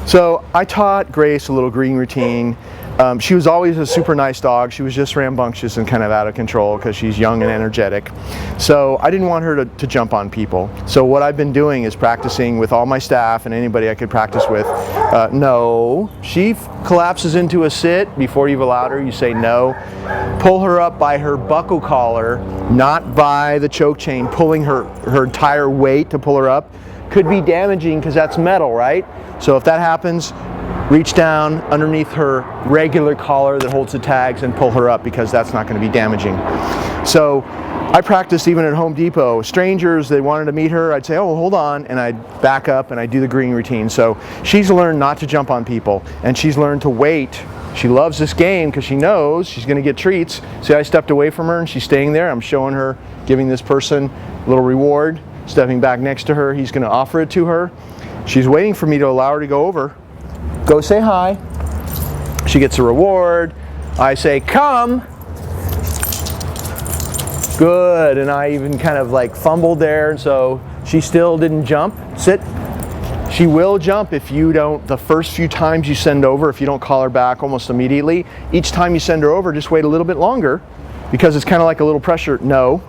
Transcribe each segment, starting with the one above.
So I taught Grace a little green routine. She was always a super nice dog. She was just rambunctious and kind of out of control because she's young and energetic. So I didn't want her to jump on people. So what I've been doing is practicing with all my staff and anybody I could practice with. No. She collapses into a sit. Before you've allowed her, you say no. Pull her up by her buckle collar, not by the choke chain, pulling her entire weight to pull her up. Could be damaging because that's metal, right? So if that happens, reach down underneath her regular collar that holds the tags and pull her up, because that's not going to be damaging. So I practiced even at Home Depot. Strangers, they wanted to meet her, I'd say, oh, hold on, and I'd back up and I'd do the green routine. So she's learned not to jump on people, and she's learned to wait. She loves this game because she knows she's going to get treats. See, I stepped away from her and she's staying there. I'm showing her, giving this person a little reward. Stepping back next to her, he's going to offer it to her. She's waiting for me to allow her to go over. Go say hi. She gets a reward. I say, come. Good, and I even kind of like fumbled there, and so she still didn't jump. Sit. She will jump if you don't, the first few times you send over, if you don't call her back almost immediately. Each time you send her over, just wait a little bit longer, because it's kind of like a little pressure. No.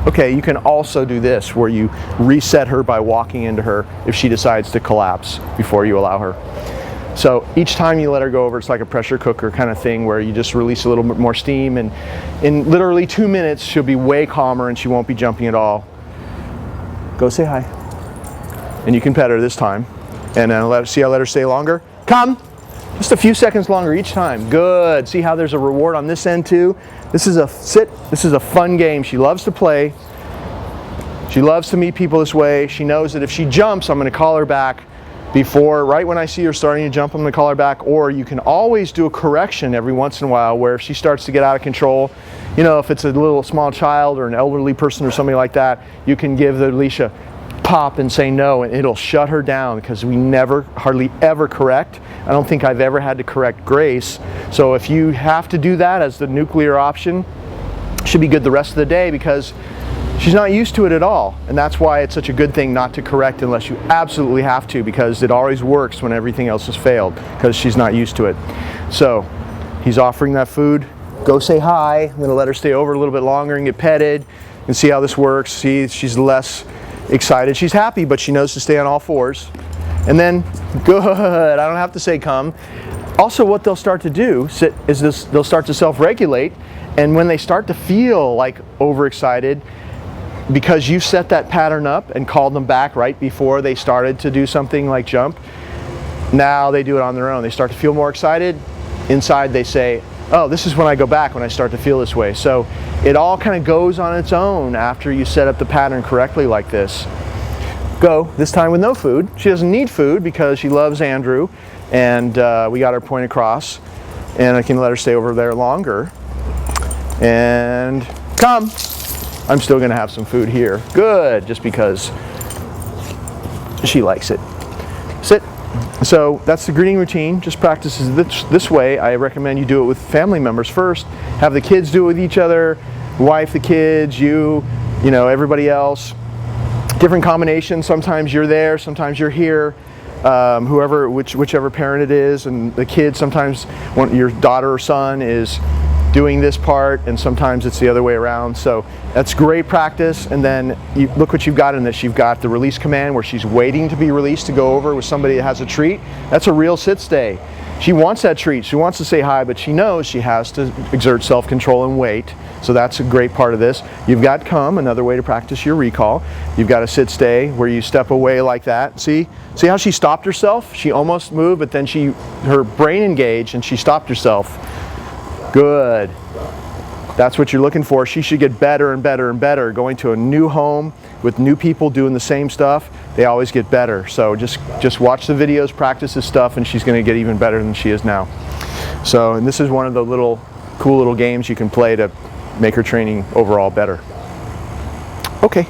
Okay, you can also do this where you reset her by walking into her if she decides to collapse before you allow her. So each time you let her go over, it's like a pressure cooker kind of thing where you just release a little bit more steam, and in literally 2 minutes she'll be way calmer and she won't be jumping at all. Go say hi. And you can pet her this time. And then see how I let her stay longer? Come! Just a few seconds longer each time. Good. See how there's a reward on this end too? This is a sit. This is a fun game. She loves to play. She loves to meet people this way. She knows that if she jumps, I'm going to call her back before, right when I see her starting to jump, I'm going to call her back. Or you can always do a correction every once in a while where if she starts to get out of control, you know, if it's a little small child or an elderly person or somebody like that, you can give the leash a pop and say no, and it'll shut her down, because we never, hardly ever correct. I don't think I've ever had to correct Grace. So if you have to do that as the nuclear option, should be good the rest of the day, because she's not used to it at all. And that's why it's such a good thing not to correct unless you absolutely have to, because it always works when everything else has failed, because she's not used to it. So he's offering that food. Go say hi. I'm going to let her stay over a little bit longer and get petted and see how this works. See, she's less excited. She's happy, but she knows to stay on all fours. And then, good, I don't have to say come. Also, what they'll start to do is they'll start to self-regulate, and when they start to feel like overexcited, because you set that pattern up and called them back right before they started to do something like jump, now they do it on their own. They start to feel more excited. Inside they say, oh, this is when I go back, when I start to feel this way. So it all kind of goes on its own after you set up the pattern correctly like this. Go, this time with no food. She doesn't need food because she loves Andrew, and we got her point across, and I can let her stay over there longer. And come. I'm still going to have some food here. Good, just because she likes it. Sit. So that's the greeting routine. Just practice this way. I recommend you do it with family members first. Have the kids do it with each other, wife, the kids, you know, everybody else. Different combinations. Sometimes you're there, sometimes you're here. Whichever parent it is, and the kids, sometimes your daughter or son is doing this part, and sometimes it's the other way around. So that's great practice. And then look what you've got in this. You've got the release command where she's waiting to be released to go over with somebody that has a treat. That's a real sit stay. She wants that treat. She wants to say hi, but she knows she has to exert self-control and wait. So that's a great part of this. You've got come, another way to practice your recall. You've got a sit stay where you step away like that. See how she stopped herself? She almost moved, but then her brain engaged and she stopped herself. Good. That's what you're looking for. She should get better and better and better. Going to a new home with new people doing the same stuff, they always get better. So just watch the videos, practice this stuff, and she's going to get even better than she is now. So, and this is one of the cool little games you can play to make her training overall better. Okay.